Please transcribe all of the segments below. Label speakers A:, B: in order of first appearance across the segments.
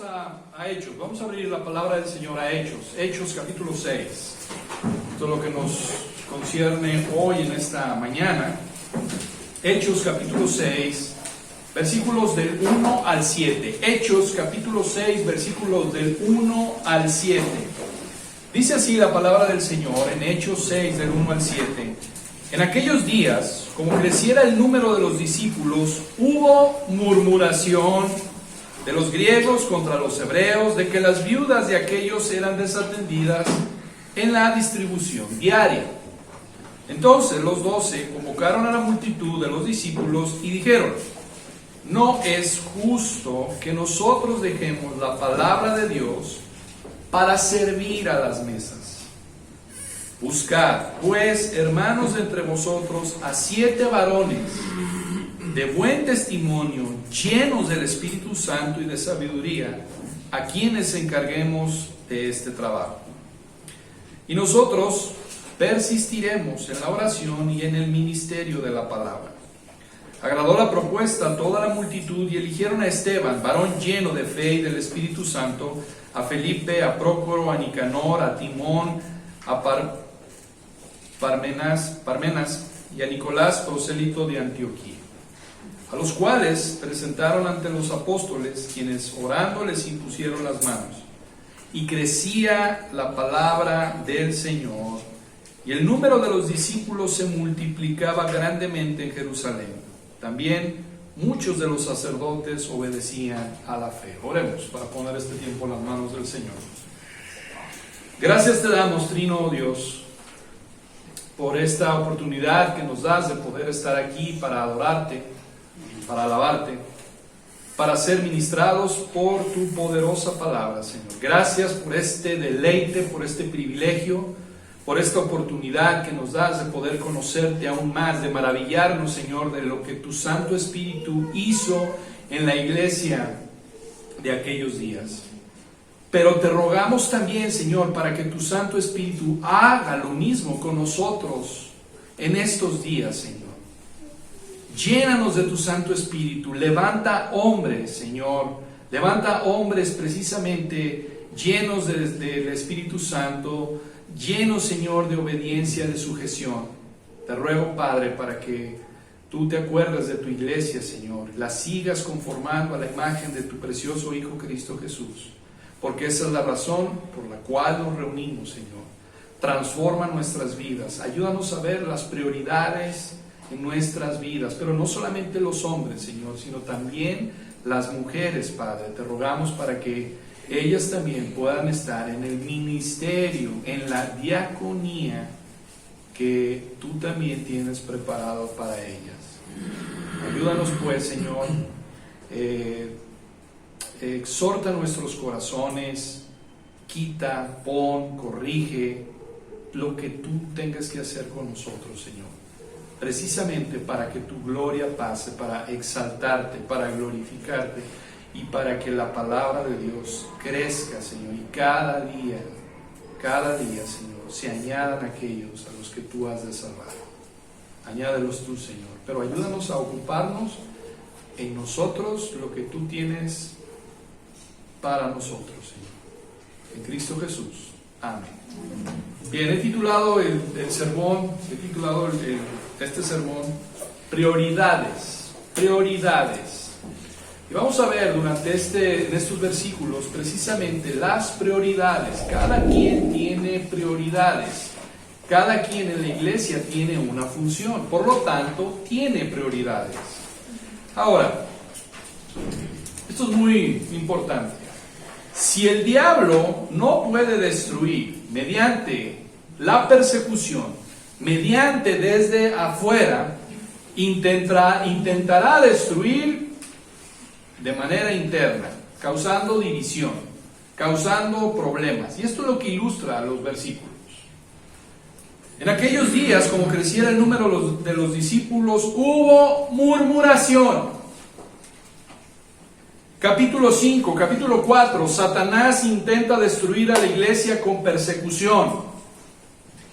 A: a Hechos. Vamos a abrir la palabra del Señor a Hechos. Hechos capítulo 6. Esto es lo que nos concierne hoy en esta mañana. Hechos capítulo 6, versículos del 1 al 7. Hechos capítulo 6, versículos del 1 al 7. Dice así la palabra del Señor en Hechos 6, del 1 al 7. En aquellos días, como creciera el número de los discípulos, hubo murmuración de los griegos contra los hebreos, de que las viudas de aquellos eran desatendidas en la distribución diaria. Entonces los 12 convocaron a la multitud de los discípulos y dijeron: no es justo que nosotros dejemos la palabra de Dios para servir a las mesas. Buscad, pues, hermanos, entre vosotros a 7 varones de buen testimonio, llenos del Espíritu Santo y de sabiduría, a quienes encarguemos de este trabajo. Y nosotros persistiremos en la oración y en el ministerio de la palabra. Agradó la propuesta a toda la multitud y eligieron a Esteban, varón lleno de fe y del Espíritu Santo, a Felipe, a Prócoro, a Nicanor, a Timón, a Parmenas y a Nicolás, prosélito de Antioquía, a los cuales presentaron ante los apóstoles, quienes orando les impusieron las manos. Y crecía la palabra del Señor, y el número de los discípulos se multiplicaba grandemente en Jerusalén. También muchos de los sacerdotes obedecían a la fe. Oremos para poner este tiempo en las manos del Señor. Gracias te damos, Trino Dios, por esta oportunidad que nos das de poder estar aquí para adorarte, para alabarte, para ser ministrados por tu poderosa palabra, Señor. Gracias por este deleite, por este privilegio, por esta oportunidad que nos das de poder conocerte aún más, de maravillarnos, Señor, de lo que tu Santo Espíritu hizo en la iglesia de aquellos días. Pero te rogamos también, Señor, para que tu Santo Espíritu haga lo mismo con nosotros en estos días, Señor. Llénanos de tu Santo Espíritu, levanta hombres, Señor, levanta hombres precisamente llenos del Espíritu Santo, llenos, Señor, de obediencia, de sujeción. Te ruego, Padre, para que tú te acuerdes de tu iglesia, Señor, la sigas conformando a la imagen de tu precioso Hijo Cristo Jesús, porque esa es la razón por la cual nos reunimos, Señor. Transforma nuestras vidas, ayúdanos a ver las prioridades en nuestras vidas, pero no solamente los hombres, Señor, sino también las mujeres, Padre. Te rogamos para que ellas también puedan estar en el ministerio, en la diaconía que tú también tienes preparado para ellas. Ayúdanos pues, Señor, exhorta nuestros corazones, quita, pon, corrige lo que tú tengas que hacer con nosotros, Señor, precisamente para que tu gloria pase, para exaltarte, para glorificarte y para que la palabra de Dios crezca, Señor, y cada día, Señor, se añadan aquellos a los que tú has de salvar. Añádelos tú, Señor, pero ayúdanos a ocuparnos en nosotros lo que tú tienes para nosotros, Señor. En Cristo Jesús. Amén. Bien, he titulado este sermón Prioridades. Y vamos a ver durante en estos versículos precisamente las prioridades. Cada quien tiene prioridades. Cada quien en la iglesia tiene una función. Por lo tanto, tiene prioridades. Ahora, esto es muy importante. Si el diablo no puede destruir mediante la persecución, mediante desde afuera, intentará destruir de manera interna, causando división, causando problemas. Y esto es lo que ilustra los versículos. En aquellos días, como creciera el número de los discípulos, hubo murmuración. Capítulo 5, capítulo 4, Satanás intenta destruir a la iglesia con persecución.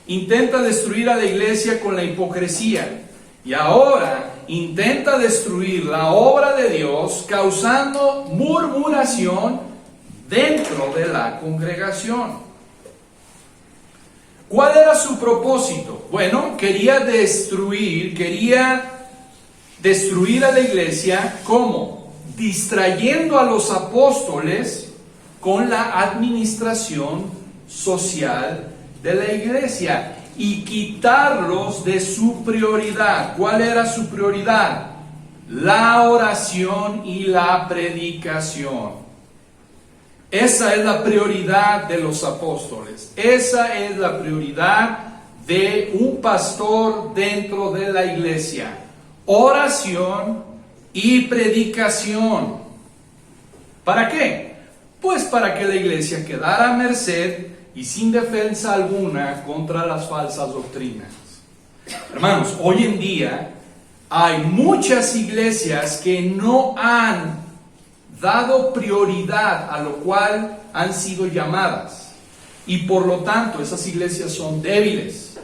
A: Intenta destruir a la iglesia con la hipocresía. Y ahora intenta destruir la obra de Dios causando murmuración dentro de la congregación. ¿Cuál era su propósito? Bueno, quería destruir a la iglesia. ¿Cómo? Distrayendo a los apóstoles con la administración social de la iglesia y quitarlos de su prioridad. ¿Cuál era su prioridad? La oración y la predicación. Esa es la prioridad de los apóstoles. Esa es la prioridad de un pastor dentro de la iglesia. Oración y predicación. ¿Para qué? Pues para que la iglesia quedara a merced y sin defensa alguna contra las falsas doctrinas. Hermanos, hoy en día hay muchas iglesias que no han dado prioridad a lo cual han sido llamadas, y por lo tanto esas iglesias son débiles.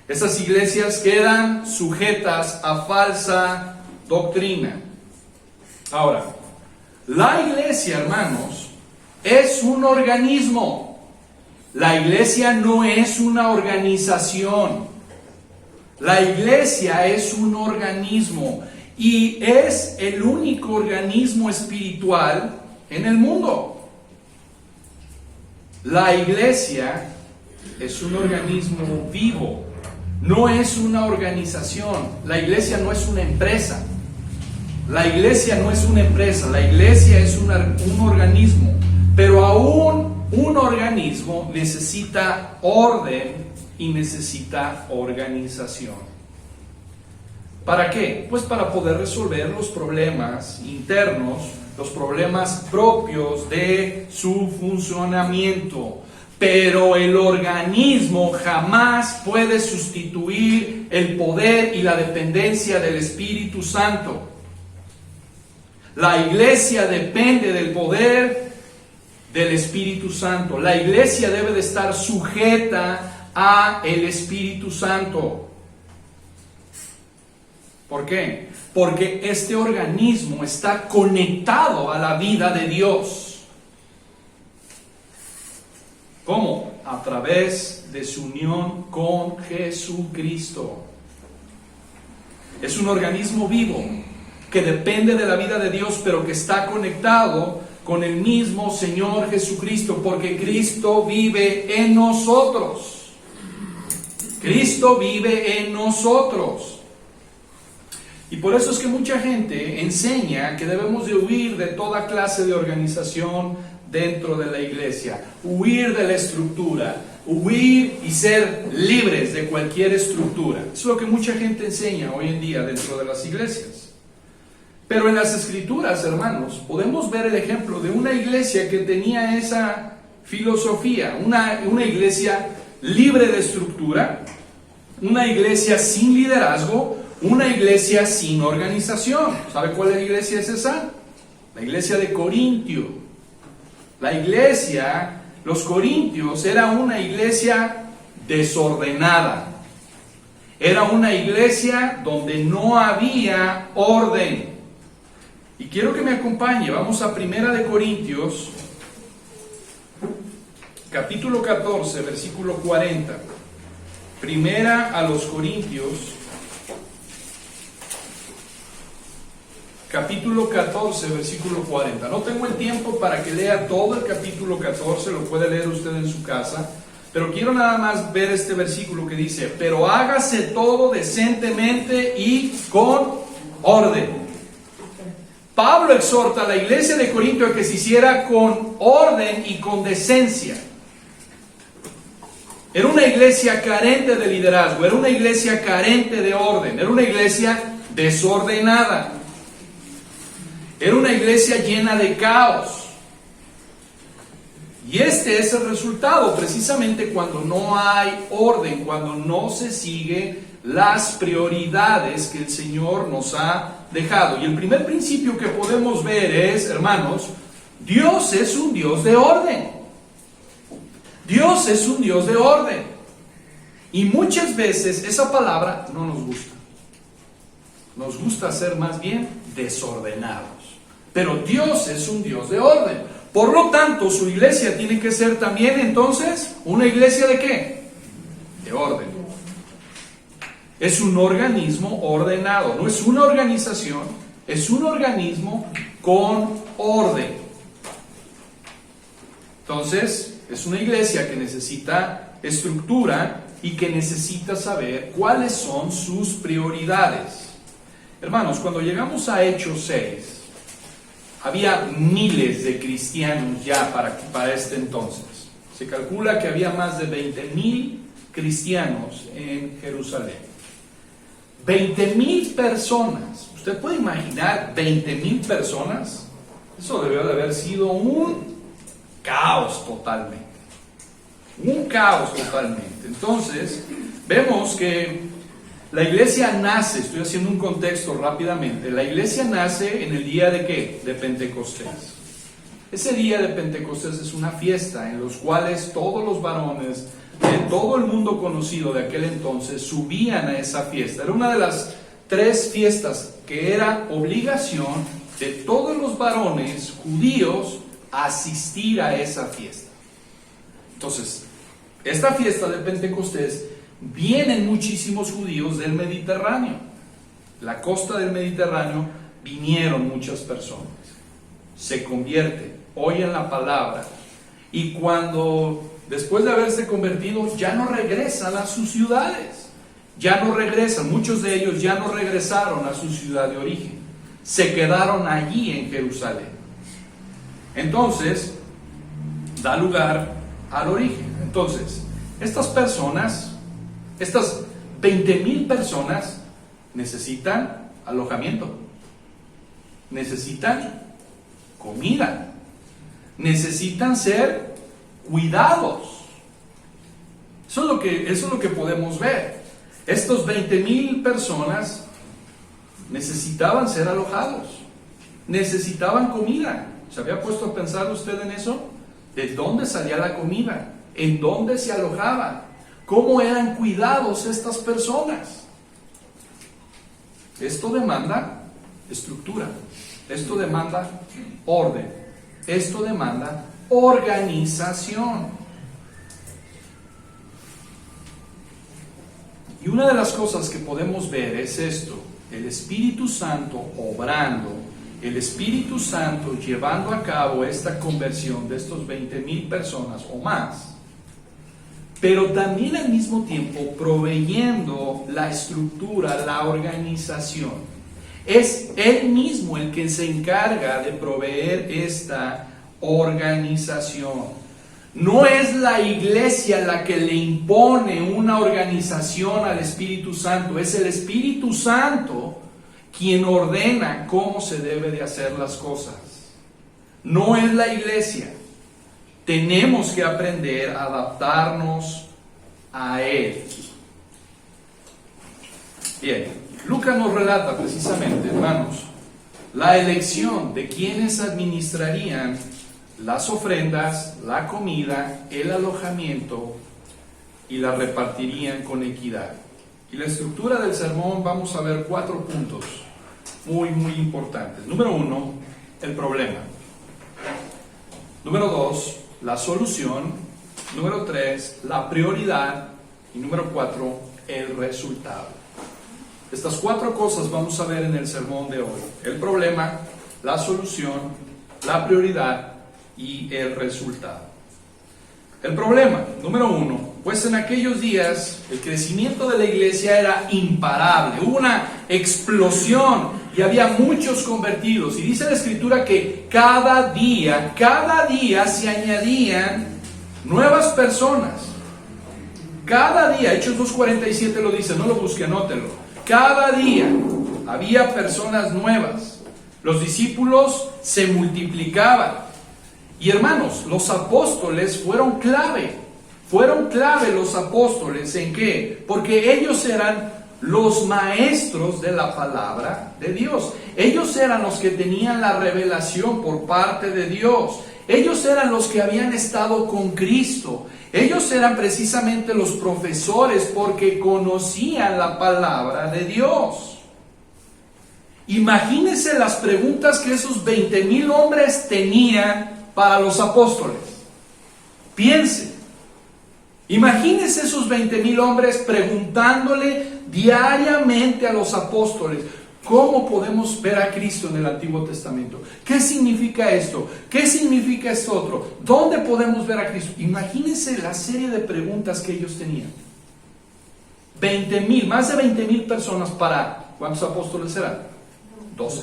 A: Esas iglesias quedan sujetas a falsa doctrina. Ahora, la iglesia, hermanos, es un organismo. La iglesia no es una organización. La iglesia es un organismo. Y es el único organismo espiritual en el mundo. La iglesia es un organismo vivo, no es una organización. La iglesia no es una empresa. La iglesia no es una empresa, la iglesia es un organismo. Pero aún un organismo necesita orden y necesita organización. ¿Para qué? Pues para poder resolver los problemas internos, los problemas propios de su funcionamiento. Pero el organismo jamás puede sustituir el poder y la dependencia del Espíritu Santo. La iglesia depende del poder del Espíritu Santo. La iglesia debe de estar sujeta a el Espíritu Santo. ¿Por qué? Porque este organismo está conectado a la vida de Dios. ¿Cómo? A través de su unión con Jesucristo. Es un organismo vivo que depende de la vida de Dios, pero que está conectado con el mismo Señor Jesucristo, porque Cristo vive en nosotros. Cristo vive en nosotros. Y por eso es que mucha gente enseña que debemos de huir de toda clase de organización dentro de la iglesia, huir de la estructura, huir y ser libres de cualquier estructura. Eso es lo que mucha gente enseña hoy en día dentro de las iglesias. Pero en las Escrituras, hermanos, podemos ver el ejemplo de una iglesia que tenía esa filosofía, una iglesia libre de estructura, una iglesia sin liderazgo, una iglesia sin organización. ¿Sabe cuál iglesia es esa? La iglesia de Corintio. La iglesia, los corintios, era una iglesia desordenada. Era una iglesia donde no había orden. Y quiero que me acompañe, vamos a 1 Corintios, capítulo 14, versículo 40. Primera a los Corintios, capítulo 14, versículo 40. No tengo el tiempo para que lea todo el capítulo 14, lo puede leer usted en su casa, pero quiero nada más ver este versículo que dice: pero hágase todo decentemente y con orden. Pablo exhorta a la iglesia de Corinto a que se hiciera con orden y con decencia. Era una iglesia carente de liderazgo, era una iglesia carente de orden, era una iglesia desordenada. Era una iglesia llena de caos. Y este es el resultado, precisamente cuando no hay orden, cuando no se sigue las prioridades que el Señor nos ha dejado. Y el primer principio que podemos ver es, hermanos, Dios es un Dios de orden. Dios es un Dios de orden. Y muchas veces esa palabra no nos gusta. Nos gusta ser más bien desordenados. Pero Dios es un Dios de orden. Por lo tanto, su iglesia tiene que ser también entonces una iglesia ¿de qué? De orden. Es un organismo ordenado, no es una organización, es un organismo con orden. Entonces, es una iglesia que necesita estructura y que necesita saber cuáles son sus prioridades. Hermanos, cuando llegamos a Hechos 6, había miles de cristianos ya para este entonces. Se calcula que había más de 20,000 cristianos en Jerusalén. 20,000 personas. ¿Usted puede imaginar 20,000 personas? Eso debió de haber sido un caos totalmente. Un caos totalmente. Entonces, vemos que la iglesia nace, estoy haciendo un contexto rápidamente, la iglesia nace en el día de ¿qué? De Pentecostés. Ese día de Pentecostés es una fiesta en los cuales todos los varones de todo el mundo conocido de aquel entonces subían a esa fiesta. Era una de las 3 fiestas que era obligación de todos los varones judíos asistir a esa fiesta. Entonces, esta fiesta de Pentecostés, vienen muchísimos judíos del Mediterráneo. La costa del Mediterráneo vinieron muchas personas. Se convierten, oyen la palabra y cuando después de haberse convertido ya no regresan a sus ciudades. Ya no regresan, muchos de ellos ya no regresaron a su ciudad de origen. Se quedaron allí en Jerusalén. Entonces, da lugar al origen. Entonces, estas personas, estas 20,000 personas necesitan alojamiento, necesitan comida, necesitan ser cuidados. Eso es lo que podemos ver. Estos 20,000 personas necesitaban ser alojados, necesitaban comida. ¿Se había puesto a pensar usted en eso? ¿De dónde salía la comida? ¿En dónde se alojaban? ¿Cómo eran cuidados estas personas? Esto demanda estructura, esto demanda orden, esto demanda organización. Y una de las cosas que podemos ver es esto: el Espíritu Santo obrando, el Espíritu Santo llevando a cabo esta conversión de estos 20,000 personas o más, pero también al mismo tiempo proveyendo la estructura, la organización. Es Él mismo el que se encarga de proveer esta organización. No es la iglesia la que le impone una organización al Espíritu Santo, es el Espíritu Santo quien ordena cómo se debe de hacer las cosas. No es la iglesia. Tenemos que aprender a adaptarnos a Él. Bien, Lucas nos relata precisamente, hermanos, la elección de quienes administrarían las ofrendas, la comida, el alojamiento y la repartirían con equidad. Y la estructura del sermón, vamos a ver 4 puntos muy importantes. Número 1, el problema. Número 2, la solución. Número 3, la prioridad. Y número 4, el resultado. Estas 4 cosas vamos a ver en el sermón de hoy: el problema, la solución, la prioridad y el resultado. El problema, número 1, pues en aquellos días el crecimiento de la iglesia era imparable, hubo una explosión y había muchos convertidos, y dice la Escritura que cada día se añadían nuevas personas. Cada día, Hechos 2:47 lo dice, no lo busque, anótelo. Cada día había personas nuevas, los discípulos se multiplicaban. Y hermanos, los apóstoles fueron clave los apóstoles. ¿En qué? Porque ellos eran los maestros de la palabra de Dios. Ellos eran los que tenían la revelación por parte de Dios. Ellos eran los que habían estado con Cristo. Ellos eran precisamente los profesores porque conocían la palabra de Dios. Imagínense las preguntas que esos 20,000 hombres tenían para los apóstoles. Piense. Imagínense esos 20,000 hombres preguntándole diariamente a los apóstoles: ¿cómo podemos ver a Cristo en el Antiguo Testamento? ¿Qué significa esto? ¿Qué significa esto otro? ¿Dónde podemos ver a Cristo? Imagínense la serie de preguntas que ellos tenían. 20,000, más de 20,000 personas para... ¿Cuántos apóstoles eran? 12.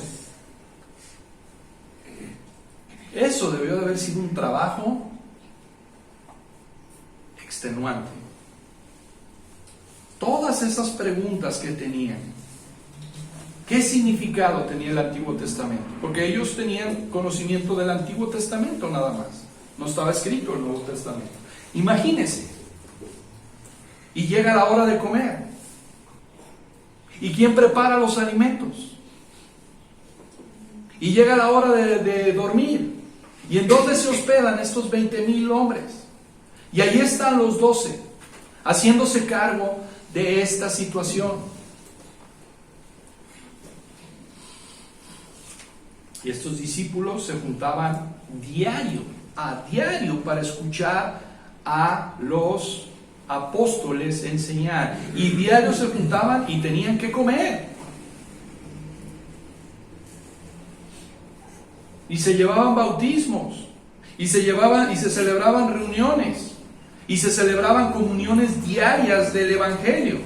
A: Eso debió de haber sido un trabajo extenuante. Todas esas preguntas que tenían, ¿qué significado tenía el Antiguo Testamento? Porque ellos tenían conocimiento del Antiguo Testamento nada más. No estaba escrito el Nuevo Testamento. Imagínense. Y llega la hora de comer. ¿Y quién prepara los alimentos? Y llega la hora de dormir. ¿Y en dónde se hospedan estos 20,000 hombres? Y ahí están los 12, haciéndose cargo de esta situación. Y estos discípulos se juntaban a diario, para escuchar a los apóstoles enseñar. Y diario se juntaban y tenían que comer. Y se llevaban bautismos. Y se celebraban reuniones. Y se celebraban comuniones diarias del Evangelio.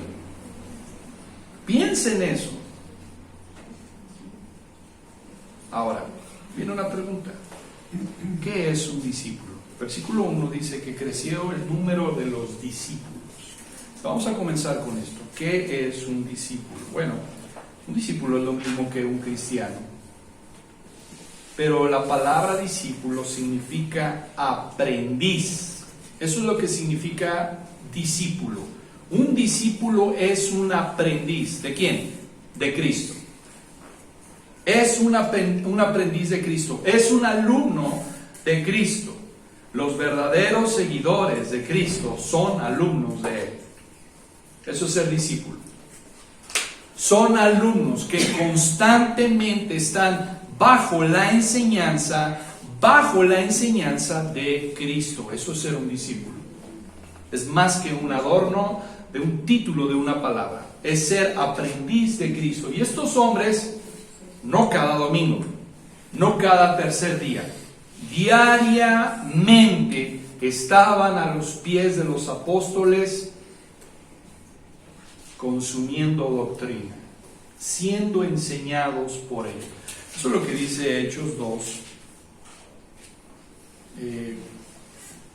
A: Piensen en eso. Ahora, viene una pregunta. ¿Qué es un discípulo? Versículo 1 dice que creció el número de los discípulos. Vamos a comenzar con esto. ¿Qué es un discípulo? Bueno, un discípulo es lo mismo que un cristiano. Pero la palabra discípulo significa aprendiz. Eso es lo que significa discípulo. Un discípulo es un aprendiz. ¿De quién? De Cristo. Es un aprendiz de Cristo. Es un alumno de Cristo. Los verdaderos seguidores de Cristo son alumnos de Él. Eso es ser discípulo. Son alumnos que constantemente están bajo la enseñanza de Cristo. Eso es ser un discípulo. Es más que un adorno de un título, de una palabra. Es ser aprendiz de Cristo. Y estos hombres, no cada domingo, no cada tercer día, diariamente estaban a los pies de los apóstoles consumiendo doctrina, siendo enseñados por él. Eso es lo que dice Hechos 2,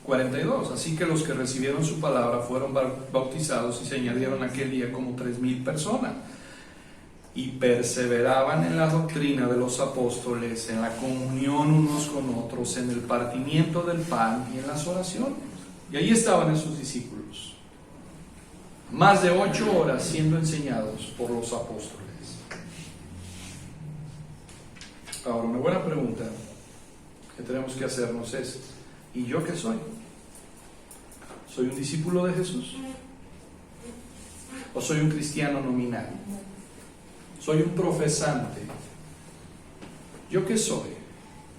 A: 42. Así que los que recibieron su palabra fueron bautizados y se añadieron aquel día como 3,000 personas. Y perseveraban en la doctrina de los apóstoles, en la comunión unos con otros, en el partimiento del pan y en las oraciones. Y ahí estaban esos discípulos, más de 8 horas siendo enseñados por los apóstoles. Ahora, una buena pregunta que tenemos que hacernos es: ¿y yo qué soy? ¿Soy un discípulo de Jesús? ¿O soy un cristiano nominal? ¿Soy un profesante? ¿Yo qué soy?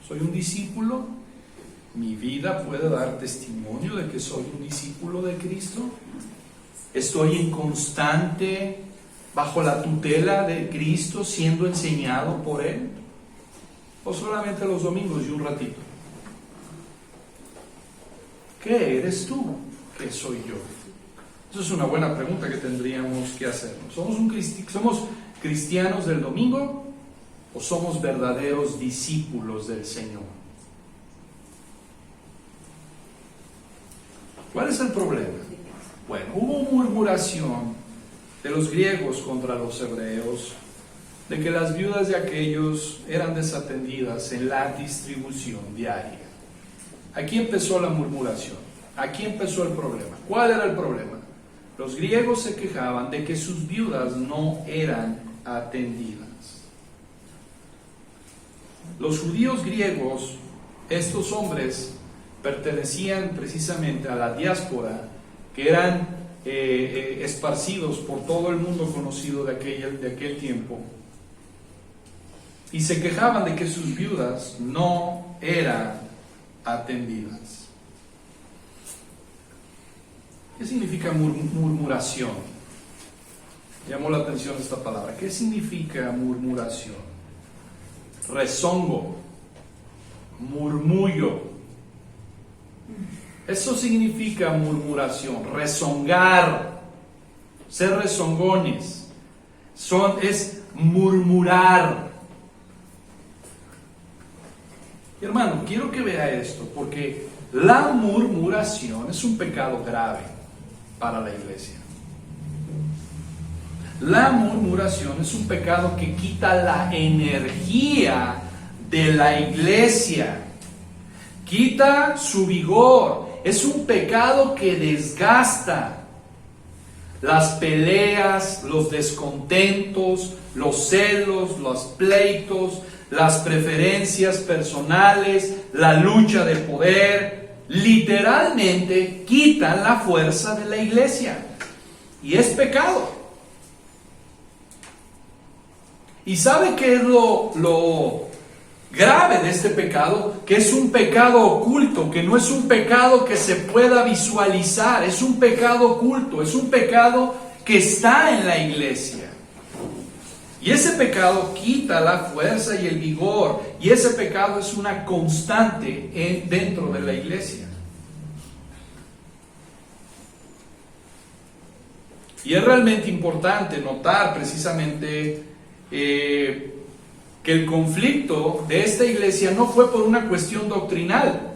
A: ¿Soy un discípulo? ¿Mi vida puede dar testimonio de que soy un discípulo de Cristo? ¿Estoy en constante, bajo la tutela de Cristo, siendo enseñado por Él? ¿O solamente los domingos y un ratito? ¿Qué eres tú? ¿Qué soy yo? Esa es una buena pregunta que tendríamos que hacernos. ¿Somos cristianos del domingo o somos verdaderos discípulos del Señor? ¿Cuál es el problema? Bueno, hubo murmuración de los griegos contra los hebreos, de que las viudas de aquellos eran desatendidas en la distribución diaria. Aquí empezó la murmuración, aquí empezó el problema. ¿Cuál era el problema? Los griegos se quejaban de que sus viudas no eran atendidas. Los judíos griegos, estos hombres, pertenecían precisamente a la diáspora, que eran esparcidos por todo el mundo conocido de aquel tiempo, y se quejaban de que sus viudas no eran atendidas. ¿Qué significa murmuración? Llamó la atención esta palabra. ¿Qué significa murmuración? Rezongo, murmullo. Eso significa murmuración, rezongar, ser rezongones. Es murmurar. Y hermano, quiero que vea esto, porque la murmuración es un pecado grave para la iglesia. La murmuración es un pecado que quita la energía de la iglesia, quita su vigor. Es un pecado que desgasta. Las peleas, los descontentos, los celos, los pleitos, las preferencias personales, la lucha de poder, literalmente quitan la fuerza de la iglesia. Y es pecado. ¿Y sabe qué es lo grave de este pecado? Que es un pecado oculto, que no es un pecado que se pueda visualizar, es un pecado oculto, es un pecado que está en la iglesia. Y ese pecado quita la fuerza y el vigor, y ese pecado es una constante dentro de la iglesia. Y es realmente importante notar precisamente que el conflicto de esta iglesia no fue por una cuestión doctrinal,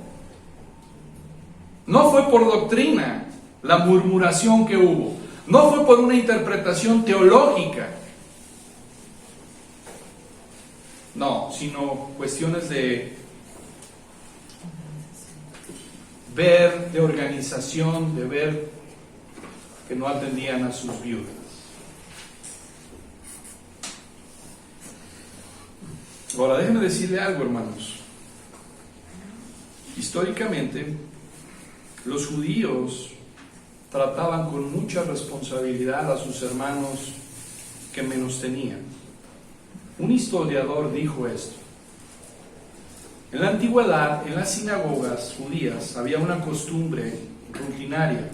A: no fue por doctrina la murmuración que hubo, no fue por una interpretación teológica, no, sino cuestiones de ver, de organización, de ver que no atendían a sus viudas. Ahora, déjenme decirle algo, hermanos. Históricamente, los judíos trataban con mucha responsabilidad a sus hermanos que menos tenían. Un historiador dijo esto: en la antigüedad, en las sinagogas judías había una costumbre rutinaria.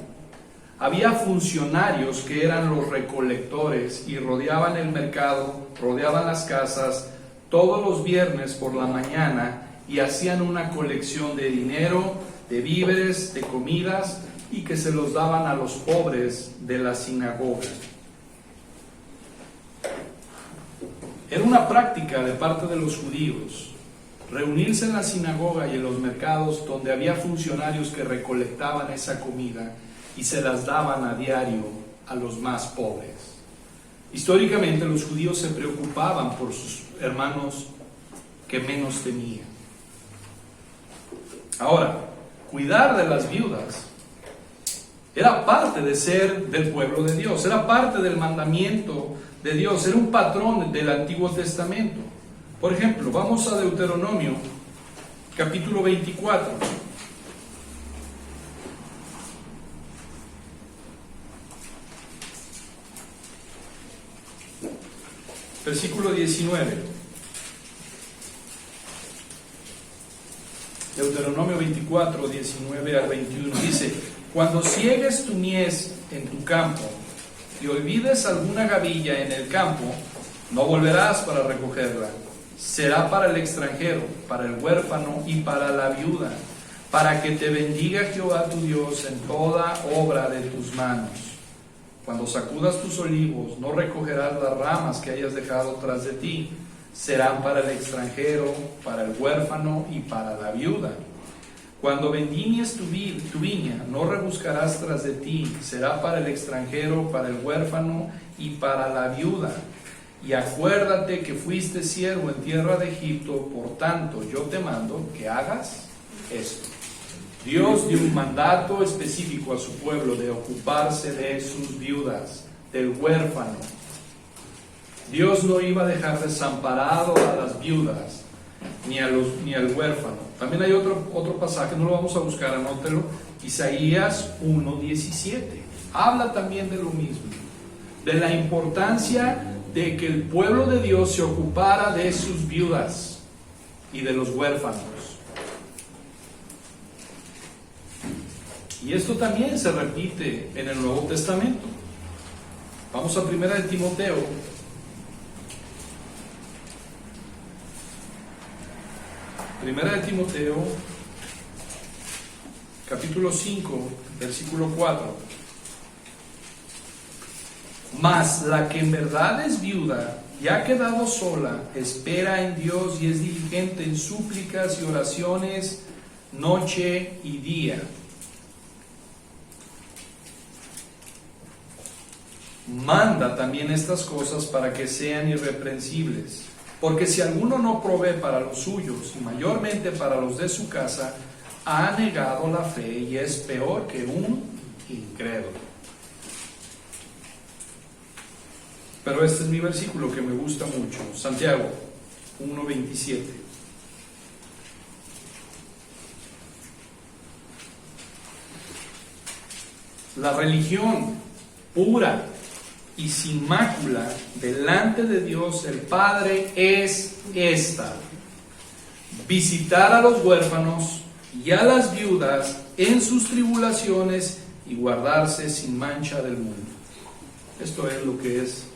A: Había funcionarios que eran los recolectores y rodeaban el mercado, rodeaban las casas todos los viernes por la mañana y hacían una colección de dinero, de víveres, de comidas, y que se los daban a los pobres de la sinagoga. Era una práctica de parte de los judíos reunirse en la sinagoga y en los mercados donde había funcionarios que recolectaban esa comida y se las daban a diario a los más pobres. Históricamente los judíos se preocupaban por sus hermanos que menos tenían. Ahora, cuidar de las viudas era parte de ser del pueblo de Dios, era parte del mandamiento de Dios, era un patrón del Antiguo Testamento. Por ejemplo, vamos a Deuteronomio, capítulo 24. Versículo 19. Deuteronomio 24, 19 al 21. Dice: cuando ciegues tu mies en tu campo y olvides alguna gavilla en el campo, no volverás para recogerla. Será para el extranjero, para el huérfano y para la viuda, para que te bendiga Jehová tu Dios en toda obra de tus manos. Cuando sacudas tus olivos, no recogerás las ramas que hayas dejado tras de ti. Serán para el extranjero, para el huérfano y para la viuda. Cuando vendimies tu viña, no rebuscarás tras de ti. Será para el extranjero, para el huérfano y para la viuda. Y acuérdate que fuiste siervo en tierra de Egipto, por tanto yo te mando que hagas esto. Dios dio un mandato específico a su pueblo de ocuparse de sus viudas, del huérfano. Dios no iba a dejar desamparado a las viudas ni al huérfano. También hay otro pasaje, no lo vamos a buscar, anótelo, Isaías 1:17. Habla también de lo mismo, de la importancia de que el pueblo de Dios se ocupara de sus viudas y de los huérfanos. Y esto también se repite en el Nuevo Testamento. Vamos a 1 de Timoteo. Primera de Timoteo, capítulo 5, versículo 4. Mas la que en verdad es viuda y ha quedado sola, espera en Dios y es diligente en súplicas y oraciones noche y día. Manda también estas cosas para que sean irreprensibles. Porque si alguno no provee para los suyos, y mayormente para los de su casa, ha negado la fe y es peor que un incrédulo. Pero este es mi versículo que me gusta mucho, Santiago 1:27. La religión pura y sin mácula delante de Dios el Padre es esta: visitar a los huérfanos y a las viudas en sus tribulaciones y guardarse sin mancha del mundo. Esto es lo que es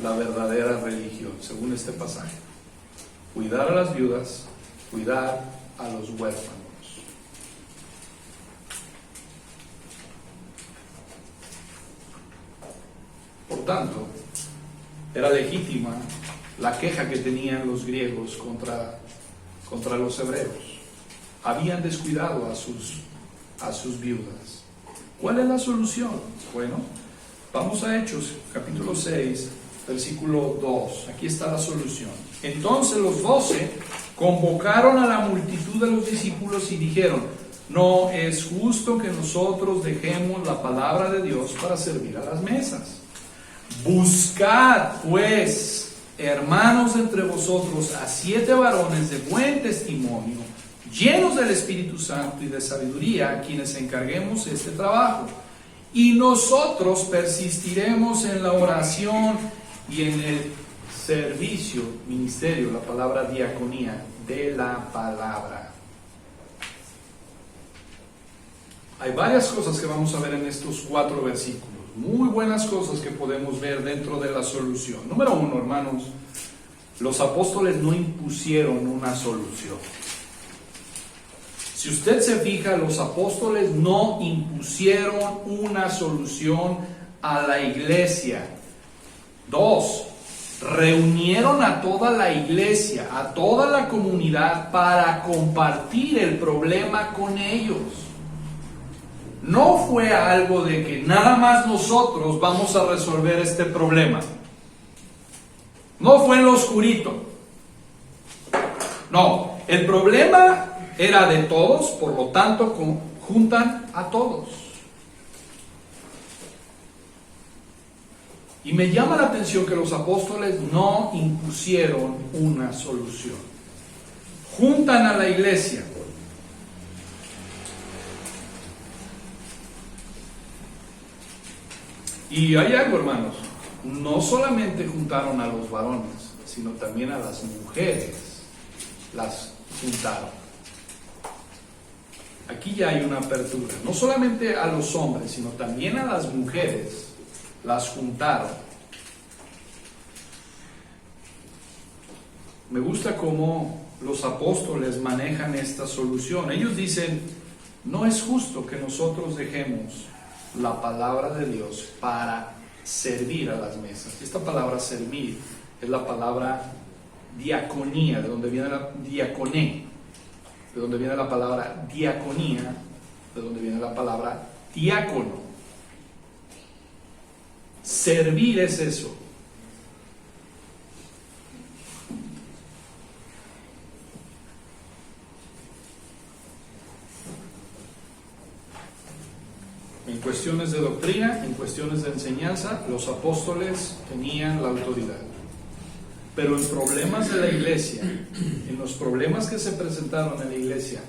A: la verdadera religión, según este pasaje. Cuidar a las viudas, cuidar a los huérfanos. Por tanto, era legítima la queja que tenían los griegos contra los hebreos. Habían descuidado a sus viudas. ¿Cuál es la solución? Bueno, vamos a Hechos, capítulo 6, versículo 2. Aquí está la solución. Entonces los 12 convocaron a la multitud de los discípulos y dijeron: no es justo que nosotros dejemos la palabra de Dios para servir a las mesas. Buscad pues, hermanos, entre vosotros a 7 varones de buen testimonio, llenos del Espíritu Santo y de sabiduría, a quienes encarguemos este trabajo. Y nosotros persistiremos en la oración y en el servicio, ministerio, la palabra diaconía, de la palabra. Hay varias cosas que vamos a ver en estos 4 versículos. Muy buenas cosas que podemos ver dentro de la solución. Número 1, hermanos, los apóstoles no impusieron una solución. Si usted se fija, los apóstoles no impusieron una solución a la iglesia. 2, reunieron a toda la iglesia, a toda la comunidad para compartir el problema con ellos. No fue algo de que nada más nosotros vamos a resolver este problema. No fue en lo oscurito. No, el problema era de todos, por lo tanto juntan a todos. Y me llama la atención que los apóstoles no impusieron una solución. Juntan a la iglesia. Y hay algo, hermanos, no solamente juntaron a los varones, sino también a las mujeres las juntaron. Aquí ya hay una apertura, no solamente a los hombres, sino también a las mujeres las juntaron. Me gusta cómo los apóstoles manejan esta solución. Ellos dicen: no es justo que nosotros dejemos la palabra de Dios para servir a las mesas. Esta palabra servir es la palabra diaconía, de donde viene la diaconé, de donde viene la palabra diaconía, de donde viene la palabra diácono. Servir es eso. En cuestiones de doctrina, en cuestiones de enseñanza, los apóstoles tenían la autoridad. Pero en problemas de la iglesia, en los problemas que se presentaron en la iglesia,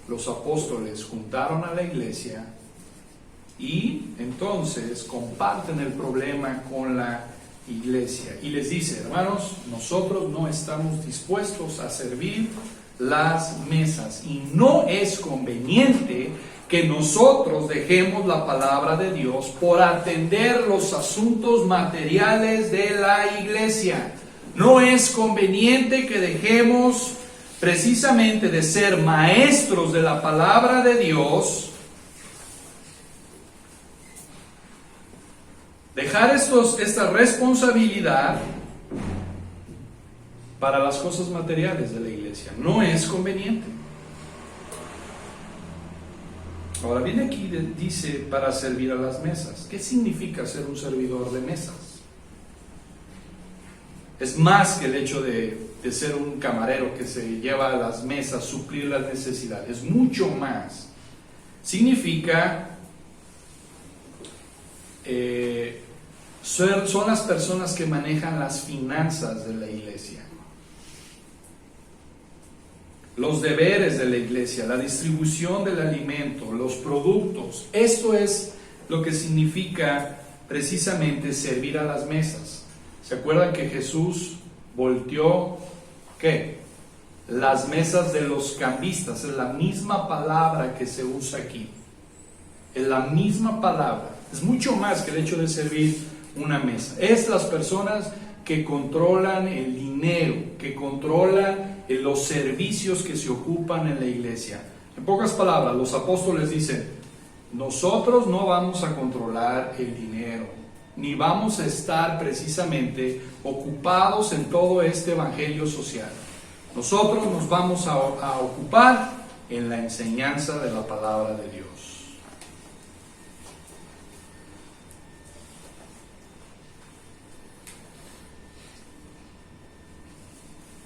A: los apóstoles juntaron a la iglesia y entonces comparten el problema con la iglesia. Y les dice: hermanos, nosotros no estamos dispuestos a servir las mesas y no es conveniente que nosotros dejemos la palabra de Dios por atender los asuntos materiales de la iglesia. No es conveniente que dejemos precisamente de ser maestros de la palabra de Dios, dejar esta responsabilidad para las cosas materiales de la iglesia. No es conveniente. Ahora viene aquí, dice, para servir a las mesas. ¿Qué significa ser un servidor de mesas? Es más que el hecho de ser un camarero que se lleva a las mesas, suplir las necesidades. Es mucho más. Significa, son las personas que manejan las finanzas de la iglesia, los deberes de la iglesia, la distribución del alimento, los productos. Esto es lo que significa precisamente servir a las mesas. ¿Se acuerdan que Jesús volteó, qué? Las mesas de los cambistas. Es la misma palabra que se usa aquí. Es la misma palabra. Es mucho más que el hecho de servir una mesa. Es las personas que controlan el dinero, que controlan los servicios que se ocupan en la iglesia. En pocas palabras, los apóstoles dicen, nosotros no vamos a controlar el dinero, ni vamos a estar precisamente ocupados en todo este evangelio social. Nosotros nos vamos a ocupar en la enseñanza de la palabra de Dios.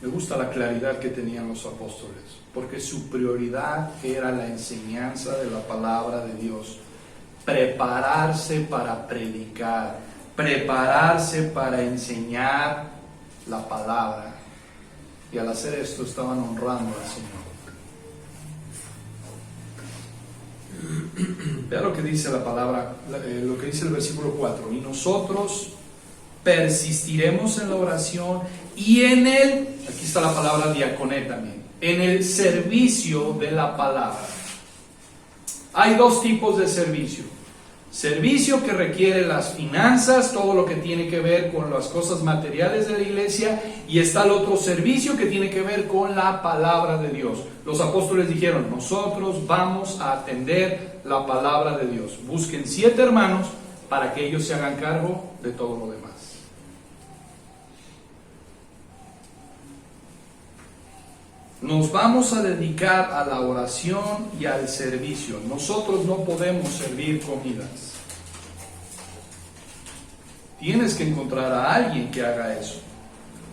A: Me gusta la claridad que tenían los apóstoles, porque su prioridad era la enseñanza de la palabra de Dios. Prepararse para predicar, prepararse para enseñar la palabra. Y al hacer esto estaban honrando al Señor. Vea lo que dice la palabra, lo que dice el versículo 4. Y nosotros persistiremos en la oración y en el, aquí está la palabra diaconé también, en el servicio de la palabra. Hay dos tipos de servicio. Servicio que requiere las finanzas, todo lo que tiene que ver con las cosas materiales de la iglesia, y está el otro servicio que tiene que ver con la palabra de Dios. Los apóstoles dijeron, nosotros vamos a atender la palabra de Dios. Busquen 7 hermanos para que ellos se hagan cargo de todo lo demás. Nos vamos a dedicar a la oración y al servicio. Nosotros no podemos servir comidas. Tienes que encontrar a alguien que haga eso.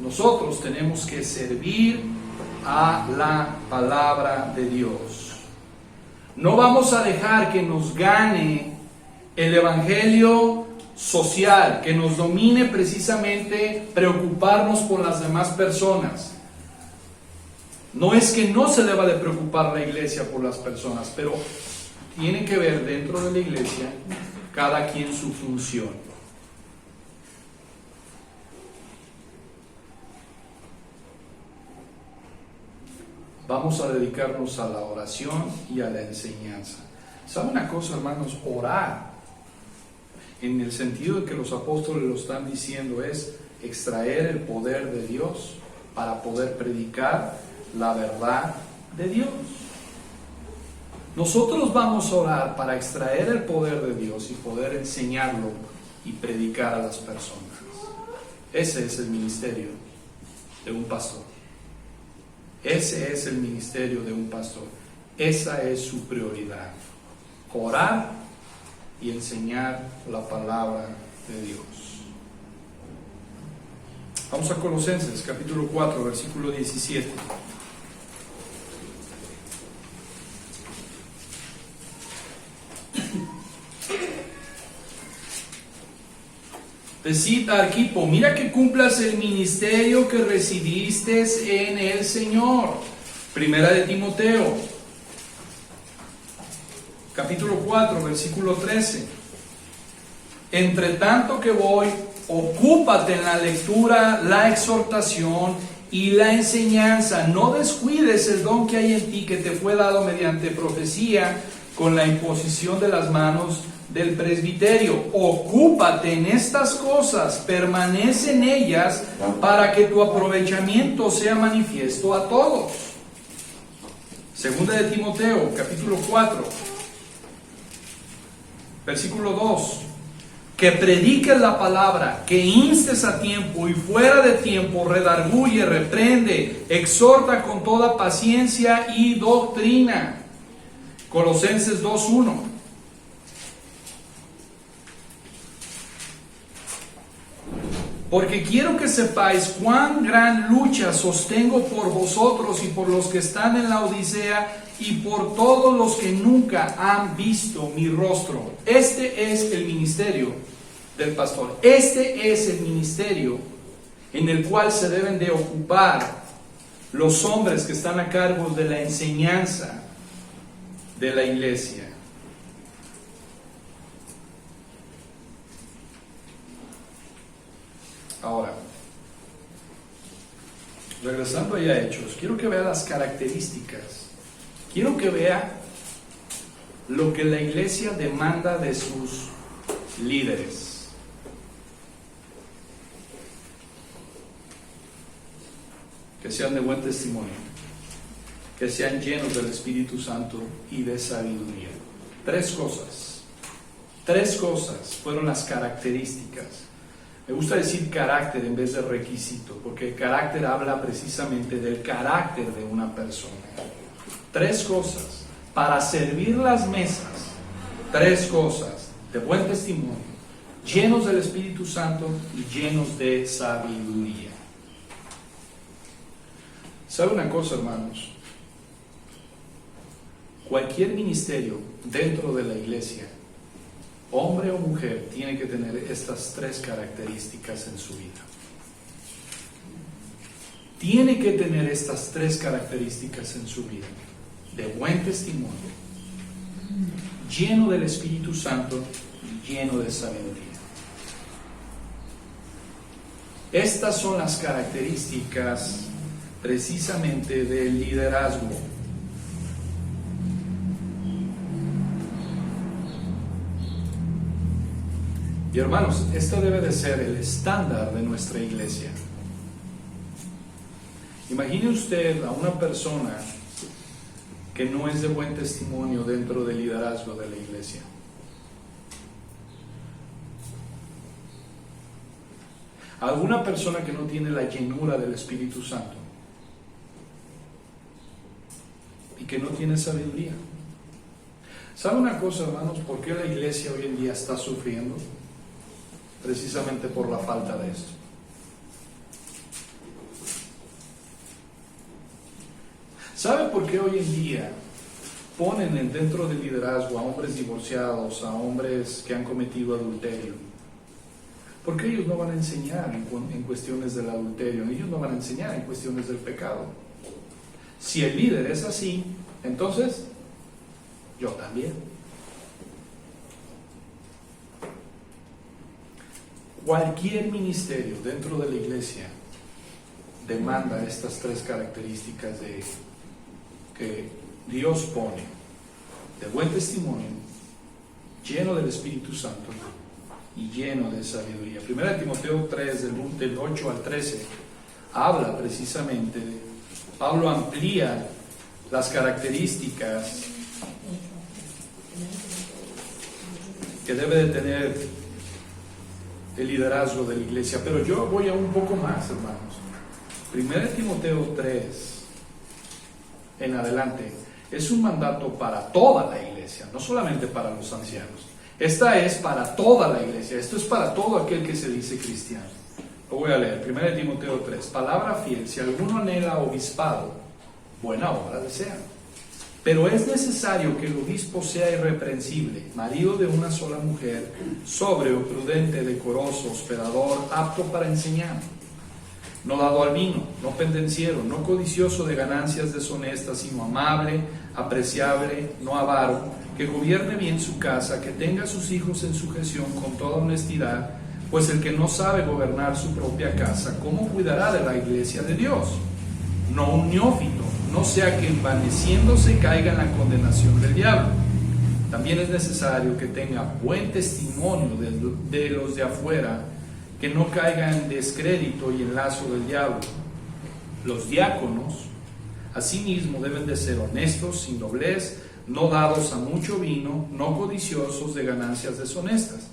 A: Nosotros tenemos que servir a la palabra de Dios. No vamos a dejar que nos gane el evangelio social, que nos domine precisamente preocuparnos por las demás personas. No es que no se deba de preocupar la iglesia por las personas, pero tiene que ver dentro de la iglesia cada quien su función. Vamos a dedicarnos a la oración y a la enseñanza. ¿Sabe una cosa, hermanos? Orar, en el sentido de que los apóstoles lo están diciendo, es extraer el poder de Dios para poder predicar la verdad de Dios. Nosotros vamos a orar para extraer el poder de Dios y poder enseñarlo y predicar a las personas. Ese es el ministerio de un pastor. Ese es el ministerio de un pastor. Esa es su prioridad. Orar y enseñar la palabra de Dios. Vamos a Colosenses, capítulo 4, versículo 17. Cita Arquipo, mira que cumplas el ministerio que recibiste en el Señor. Primera de Timoteo, capítulo 4, versículo 13. Entre tanto que voy, ocúpate en la lectura, la exhortación y la enseñanza. No descuides el don que hay en ti, que te fue dado mediante profecía, con la imposición de las manos del presbiterio. Ocúpate en estas cosas, permanece en ellas, para que tu aprovechamiento sea manifiesto a todos. Segunda de Timoteo, capítulo 4, versículo 2. Que prediques la palabra, que instes a tiempo y fuera de tiempo, redarguye, reprende, exhorta con toda paciencia y doctrina. Colosenses 2:1. Porque quiero que sepáis cuán gran lucha sostengo por vosotros y por los que están en la Odisea y por todos los que nunca han visto mi rostro. Este es el ministerio del pastor. Este es el ministerio en el cual se deben de ocupar los hombres que están a cargo de la enseñanza de la iglesia. Ahora, regresando allá a Hechos, quiero que vea las características. Quiero que vea lo que la iglesia demanda de sus líderes. Que sean de buen testimonio, que sean llenos del Espíritu Santo y de sabiduría. Tres cosas fueron las características. Me gusta decir carácter en vez de requisito, porque el carácter habla precisamente del carácter de una persona. Tres cosas para servir las mesas. Tres cosas: de buen testimonio, llenos del Espíritu Santo y llenos de sabiduría. ¿Sabe una cosa, hermanos? Cualquier ministerio dentro de la iglesia, hombre o mujer, tiene que tener estas tres características en su vida. Tiene que tener estas tres características en su vida: de buen testimonio, lleno del Espíritu Santo y lleno de sabiduría. Estas son las características precisamente del liderazgo. Y hermanos, esto debe de ser el estándar de nuestra iglesia. Imagine usted a una persona que no es de buen testimonio dentro del liderazgo de la iglesia. Alguna persona que no tiene la llenura del Espíritu Santo y que no tiene sabiduría. ¿Sabe una cosa, hermanos? ¿Por qué la iglesia hoy en día está sufriendo? Precisamente por la falta de esto. ¿Sabe por qué hoy en día ponen dentro del liderazgo a hombres divorciados, a hombres que han cometido adulterio? Porque ellos no van a enseñar en cuestiones del adulterio, ellos no van a enseñar en cuestiones del pecado. Si el líder es así, entonces yo también. Cualquier ministerio dentro de la iglesia demanda estas tres características que Dios pone: de buen testimonio, lleno del Espíritu Santo y lleno de sabiduría. 1 Timoteo 3, del 8 al 13, habla precisamente, Pablo amplía las características que debe de tener el liderazgo de la iglesia. Pero yo voy a un poco más, hermanos. 1 Timoteo 3 en adelante es un mandato para toda la iglesia, no solamente para los ancianos. Esta es para toda la iglesia, esto es para todo aquel que se dice cristiano. Lo voy a leer, 1 Timoteo 3. Palabra fiel: si alguno anhela obispado, buena obra desea. Pero es necesario que el obispo sea irreprensible, marido de una sola mujer, sobrio, prudente, decoroso, hospedador, apto para enseñar, no dado al vino, no pendenciero, no codicioso de ganancias deshonestas, sino amable, apreciable, no avaro, que gobierne bien su casa, que tenga a sus hijos en sujeción con toda honestidad, pues el que no sabe gobernar su propia casa, ¿cómo cuidará de la iglesia de Dios? No un neófito, no sea que envaneciéndose caiga en la condenación del diablo. También es necesario que tenga buen testimonio de los de afuera, que no caiga en descrédito y en lazo del diablo. Los diáconos, asimismo, deben de ser honestos, sin doblez, no dados a mucho vino, no codiciosos de ganancias deshonestas,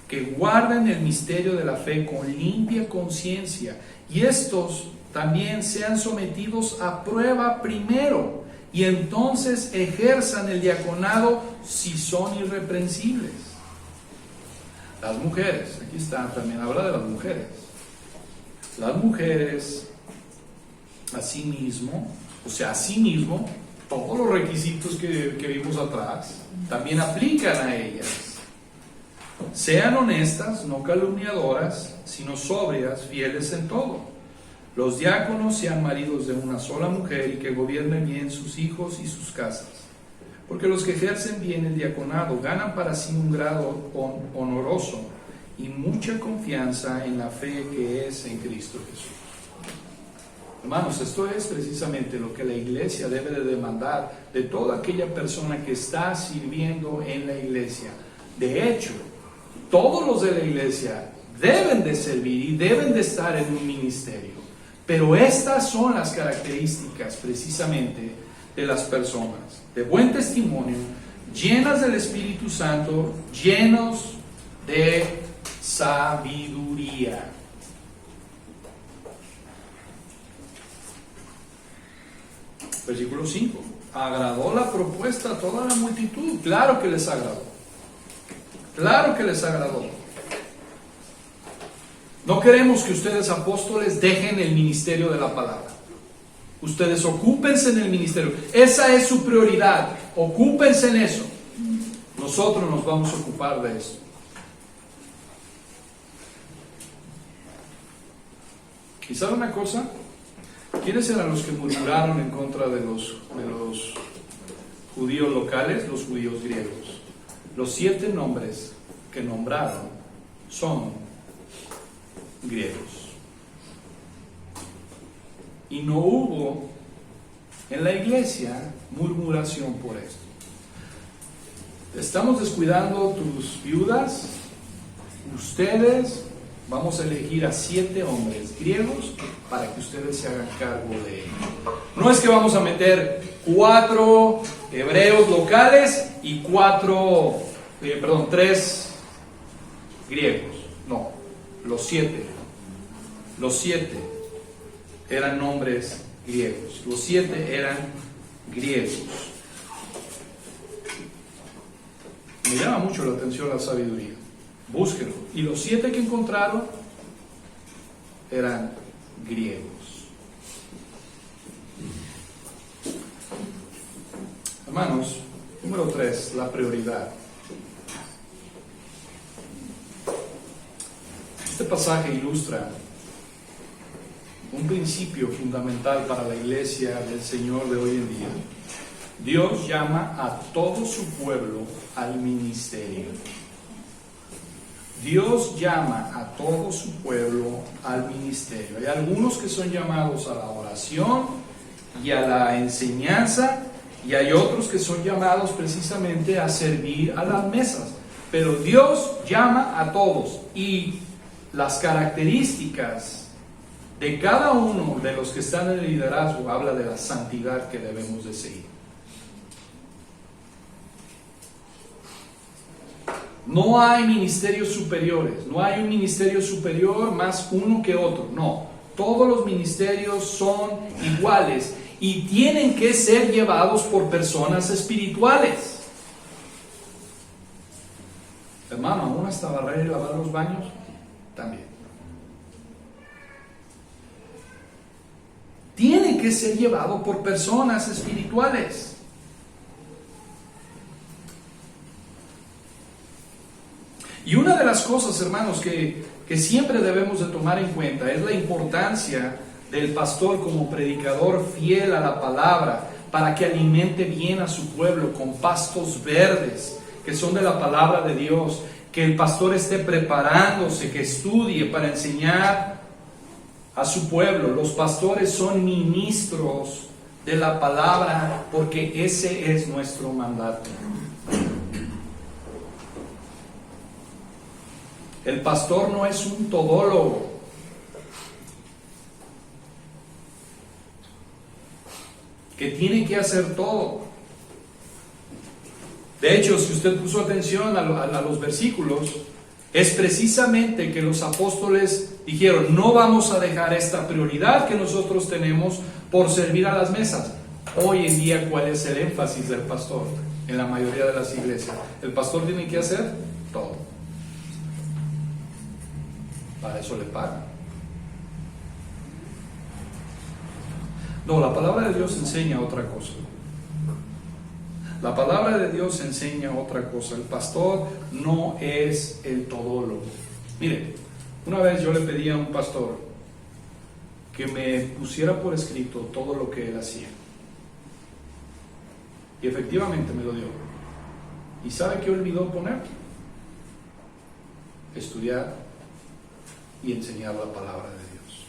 A: que guarden el misterio de la fe con limpia conciencia, y estos también sean sometidos a prueba primero, y entonces ejerzan el diaconado si son irreprensibles. Las mujeres, aquí está, también habla de las mujeres. Las mujeres, asimismo, todos los requisitos que vimos atrás, también aplican a ellas. Sean honestas, no calumniadoras, sino sobrias, fieles en todo. Los diáconos sean maridos de una sola mujer y que gobiernen bien sus hijos y sus casas. Porque los que ejercen bien el diaconado ganan para sí un grado honoroso y mucha confianza en la fe que es en Cristo Jesús. Hermanos, esto es precisamente lo que la iglesia debe de demandar de toda aquella persona que está sirviendo en la iglesia. De hecho, todos los de la iglesia deben de servir y deben de estar en un ministerio. Pero estas son las características precisamente de las personas: de buen testimonio, llenas del Espíritu Santo, llenos de sabiduría. Versículo 5. Agradó la propuesta a toda la multitud. Claro que les agradó. Claro que les agradó. No queremos que ustedes, apóstoles, dejen el ministerio de la palabra. Ustedes ocúpense en el ministerio. Esa es su prioridad. Ocúpense en eso. Nosotros nos vamos a ocupar de eso. ¿Y sabe una cosa? ¿Quiénes eran los que murmuraron en contra de los judíos locales? Los judíos griegos. Los 7 nombres que nombraron son griegos. Y no hubo en la iglesia murmuración por esto. Estamos descuidando tus viudas. Ustedes, vamos a elegir a 7 hombres griegos para que ustedes se hagan cargo de ellos. No es que vamos a meter 4 hebreos locales y 3 griegos. No, los 7 eran nombres griegos. Los 7 eran griegos. Me llama mucho la atención la sabiduría. Búsquenlo. Y los 7 que encontraron eran griegos. Hermanos, número 3, la prioridad. Este pasaje ilustra un principio fundamental para la iglesia del Señor de hoy en día. Dios llama a todo su pueblo al ministerio. Dios llama a todo su pueblo al ministerio. Hay algunos que son llamados a la oración y a la enseñanza, y hay otros que son llamados precisamente a servir a las mesas. Pero Dios llama a todos, y las características de cada uno de los que están en el liderazgo habla de la santidad que debemos de seguir. No hay ministerios superiores, no hay un ministerio superior más uno que otro, no. Todos los ministerios son iguales y tienen que ser llevados por personas espirituales. Hermano, aún hasta barrer y lavar los baños, también. Tiene que ser llevado por personas espirituales. Y una de las cosas, hermanos, que siempre debemos de tomar en cuenta es la importancia del pastor como predicador fiel a la palabra, para que alimente bien a su pueblo con pastos verdes, que son de la palabra de Dios, que el pastor esté preparándose, que estudie para enseñar a su pueblo. Los pastores son ministros de la palabra, porque ese es nuestro mandato. El pastor no es un todólogo. Que tiene que hacer todo. De hecho, si usted puso atención a los versículos, es precisamente que los apóstoles dijeron, no vamos a dejar esta prioridad que nosotros tenemos por servir a las mesas. Hoy en día, ¿cuál es el énfasis del pastor en la mayoría de las iglesias? El pastor tiene que hacer todo. Para eso le pagan. No, la palabra de Dios enseña otra cosa. La palabra de Dios enseña otra cosa. El pastor no es el todólogo. Mire, una vez yo le pedí a un pastor que me pusiera por escrito todo lo que él hacía. Y efectivamente me lo dio. ¿Y sabe qué olvidó poner? Estudiar y enseñar la palabra de Dios.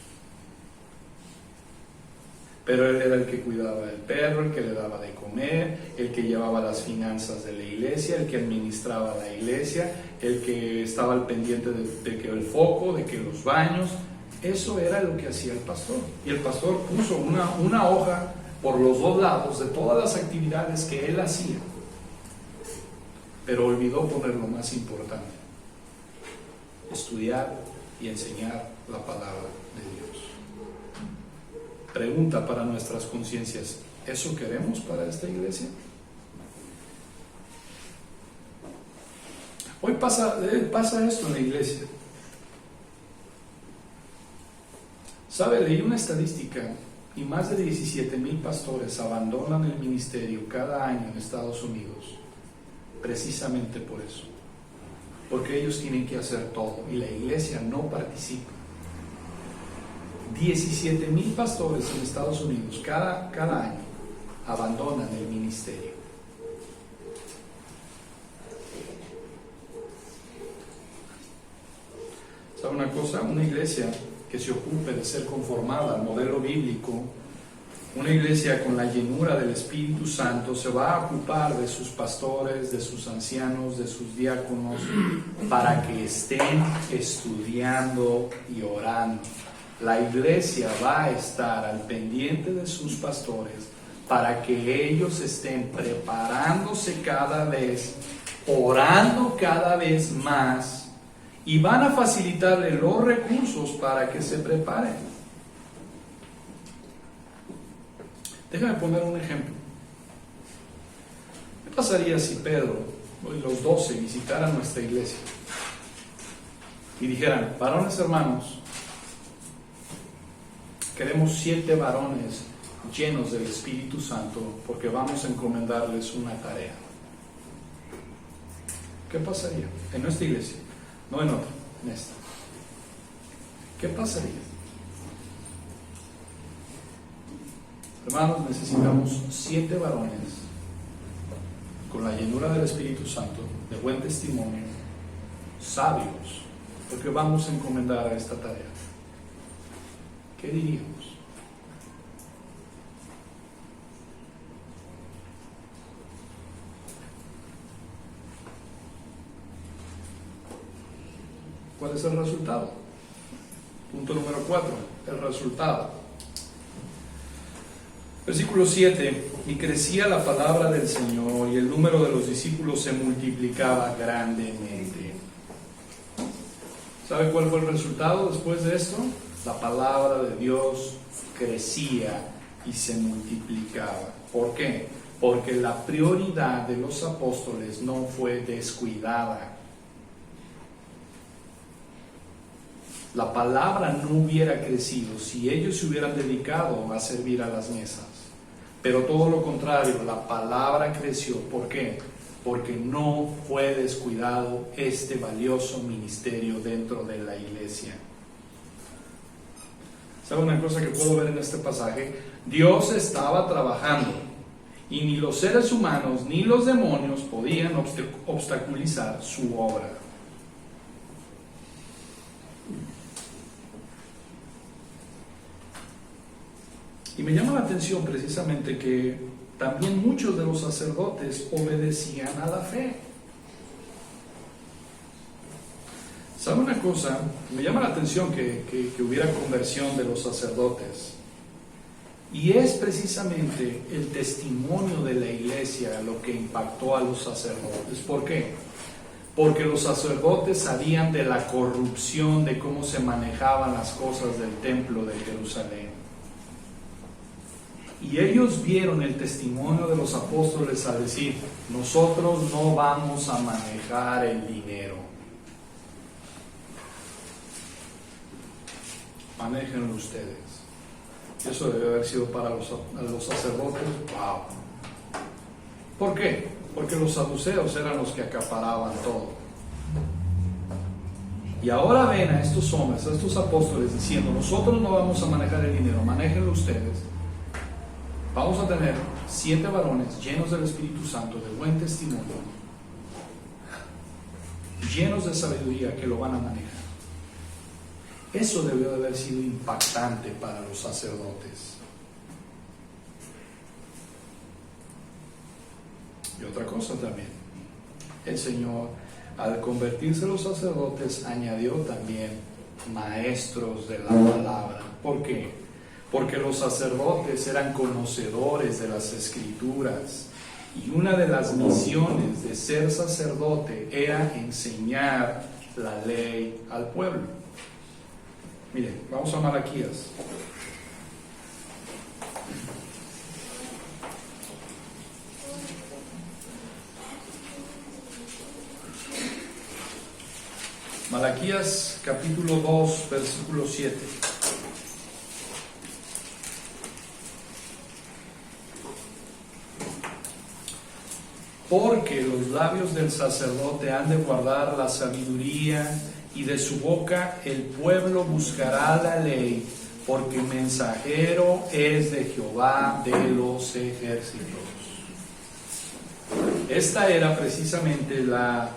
A: Pero él era el que cuidaba del perro, el que le daba de comer, el que llevaba las finanzas de la iglesia, el que administraba la iglesia, el que estaba al pendiente de que el foco, de que los baños. Eso era lo que hacía el pastor. Y el pastor puso una hoja por los dos lados de todas las actividades que él hacía. Pero olvidó poner lo más importante: estudiar y enseñar la palabra de Dios. Pregunta para nuestras conciencias: ¿eso queremos para esta iglesia? Hoy pasa esto en la iglesia. ¿Sabe? Leí una estadística y más de 17,000 pastores abandonan el ministerio cada año en Estados Unidos, precisamente por eso, porque ellos tienen que hacer todo y la iglesia no participa. 17,000 pastores en Estados Unidos cada año abandonan el ministerio. ¿Sabe una cosa? Una iglesia que se ocupe de ser conformada al modelo bíblico, una iglesia con la llenura del Espíritu Santo, se va a ocupar de sus pastores, de sus ancianos, de sus diáconos, para que estén estudiando y orando. La iglesia va a estar al pendiente de sus pastores para que ellos estén preparándose cada vez, orando cada vez más, y van a facilitarle los recursos para que se preparen. Déjame poner un ejemplo. ¿Qué pasaría si Pedro y los 12 visitaran nuestra iglesia y dijeran: varones hermanos, queremos 7 varones llenos del Espíritu Santo porque vamos a encomendarles una tarea? ¿Qué pasaría en nuestra iglesia? No en otra, en esta. ¿Qué pasaría? Hermanos, necesitamos 7 varones con la llenura del Espíritu Santo, de buen testimonio, sabios, porque vamos a encomendar a esta tarea. ¿Qué diríamos? ¿Cuál es el resultado? Punto número 4, el resultado. Versículo 7: y crecía la palabra del Señor y el número de los discípulos se multiplicaba grandemente. ¿Sabe cuál fue el resultado después de esto? La palabra de Dios crecía y se multiplicaba. ¿Por qué? Porque la prioridad de los apóstoles no fue descuidada. La palabra no hubiera crecido si ellos se hubieran dedicado a servir a las mesas. Pero todo lo contrario, la palabra creció. ¿Por qué? Porque no fue descuidado este valioso ministerio dentro de la iglesia. ¿Sabe una cosa que puedo ver en este pasaje? Dios estaba trabajando y ni los seres humanos ni los demonios podían obstaculizar su obra. Y me llama la atención precisamente que también muchos de los sacerdotes obedecían a la fe. ¿Sabe una cosa? Me llama la atención que hubiera conversión de los sacerdotes. Y es precisamente el testimonio de la iglesia lo que impactó a los sacerdotes. ¿Por qué? Porque los sacerdotes sabían de la corrupción, de cómo se manejaban las cosas del templo de Jerusalén. Y ellos vieron el testimonio de los apóstoles al decir: nosotros no vamos a manejar el dinero. Manéjenlo ustedes. Eso debe haber sido para los sacerdotes. ¡Wow! ¿Por qué? Porque los saduceos eran los que acaparaban todo. Y ahora ven a estos hombres, a estos apóstoles diciendo: nosotros no vamos a manejar el dinero, manéjenlo ustedes. Vamos a tener 7 varones llenos del Espíritu Santo, de buen testimonio, llenos de sabiduría, que lo van a manejar. Eso debió de haber sido impactante para los sacerdotes. Y otra cosa también, el Señor, al convertirse los sacerdotes, añadió también maestros de la palabra. ¿Por qué? Porque los sacerdotes eran conocedores de las Escrituras, y una de las misiones de ser sacerdote era enseñar la ley al pueblo. Miren, vamos a Malaquías. Malaquías capítulo 2, versículo 7. Porque los labios del sacerdote han de guardar la sabiduría, y de su boca el pueblo buscará la ley, porque mensajero es de Jehová de los ejércitos. Esta era precisamente la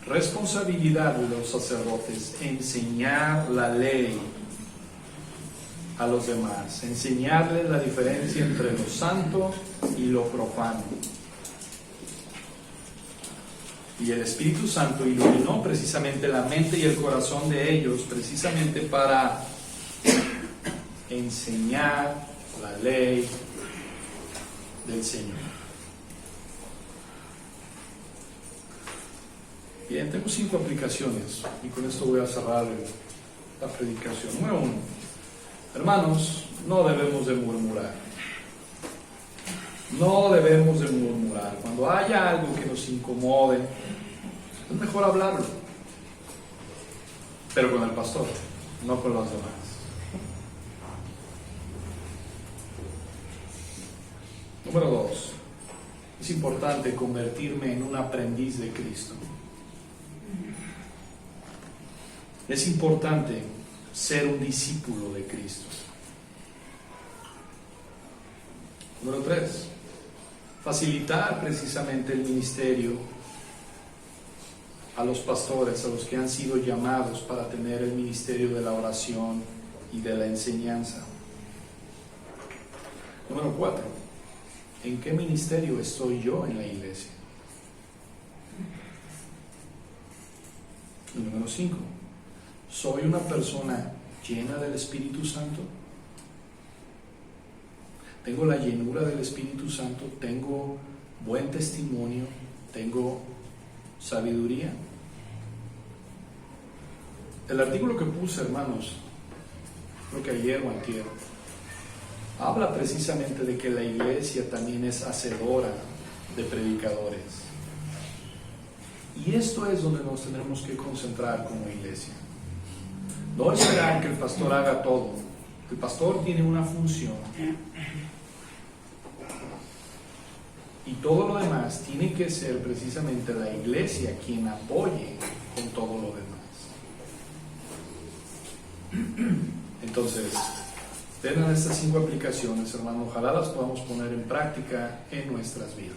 A: responsabilidad de los sacerdotes: enseñar la ley a los demás, enseñarles la diferencia entre lo santo y lo profano. Y el Espíritu Santo iluminó precisamente la mente y el corazón de ellos, precisamente para enseñar la ley del Señor. Bien, tengo 5 aplicaciones y con esto voy a cerrar la predicación. Número 1. Hermanos, no debemos de murmurar. No debemos de murmurar. Cuando haya algo que nos incomode, es mejor hablarlo, pero con el pastor, no con los demás. Número 2. Es importante convertirme en un aprendiz de Cristo. Es importante ser un discípulo de Cristo. Número 3. Facilitar precisamente el ministerio a los pastores, a los que han sido llamados para tener el ministerio de la oración y de la enseñanza. Número 4. ¿En qué ministerio estoy yo en la iglesia? Y número 5. ¿Soy una persona llena del Espíritu Santo? ¿Tengo la llenura del Espíritu Santo? ¿Tengo buen testimonio? ¿Tengo sabiduría? El artículo que puse, hermanos, creo que ayer o antier, habla precisamente de que la iglesia también es hacedora de predicadores. Y esto es donde nos tenemos que concentrar como iglesia. No esperar que el pastor haga todo. El pastor tiene una función. Y todo lo demás tiene que ser precisamente la iglesia quien apoye con todo lo demás. Entonces, tengan estas 5 aplicaciones, hermano. Ojalá las podamos poner en práctica en nuestras vidas.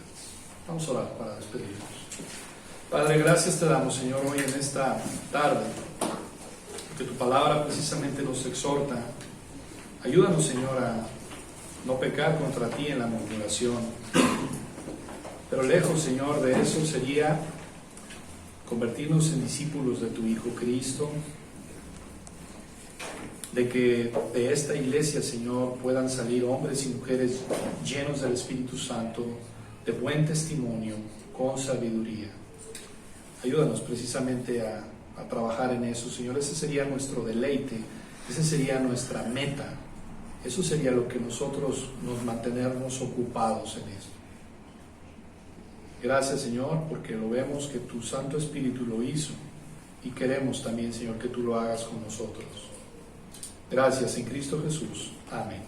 A: Vamos a orar para despedirnos. Padre, gracias te damos, Señor, hoy en esta tarde, que tu palabra precisamente nos exhorta. Ayúdanos, Señor, a no pecar contra ti en la murmuración. Pero lejos, Señor, de eso sería convertirnos en discípulos de tu Hijo Cristo, de que de esta iglesia, Señor, puedan salir hombres y mujeres llenos del Espíritu Santo, de buen testimonio, con sabiduría. Ayúdanos precisamente a trabajar en eso, Señor. Ese sería nuestro deleite, esa sería nuestra meta, eso sería lo que nosotros nos mantenernos ocupados en esto. Gracias, Señor, porque lo vemos que tu Santo Espíritu lo hizo y queremos también, Señor, que tú lo hagas con nosotros. Gracias en Cristo Jesús. Amén.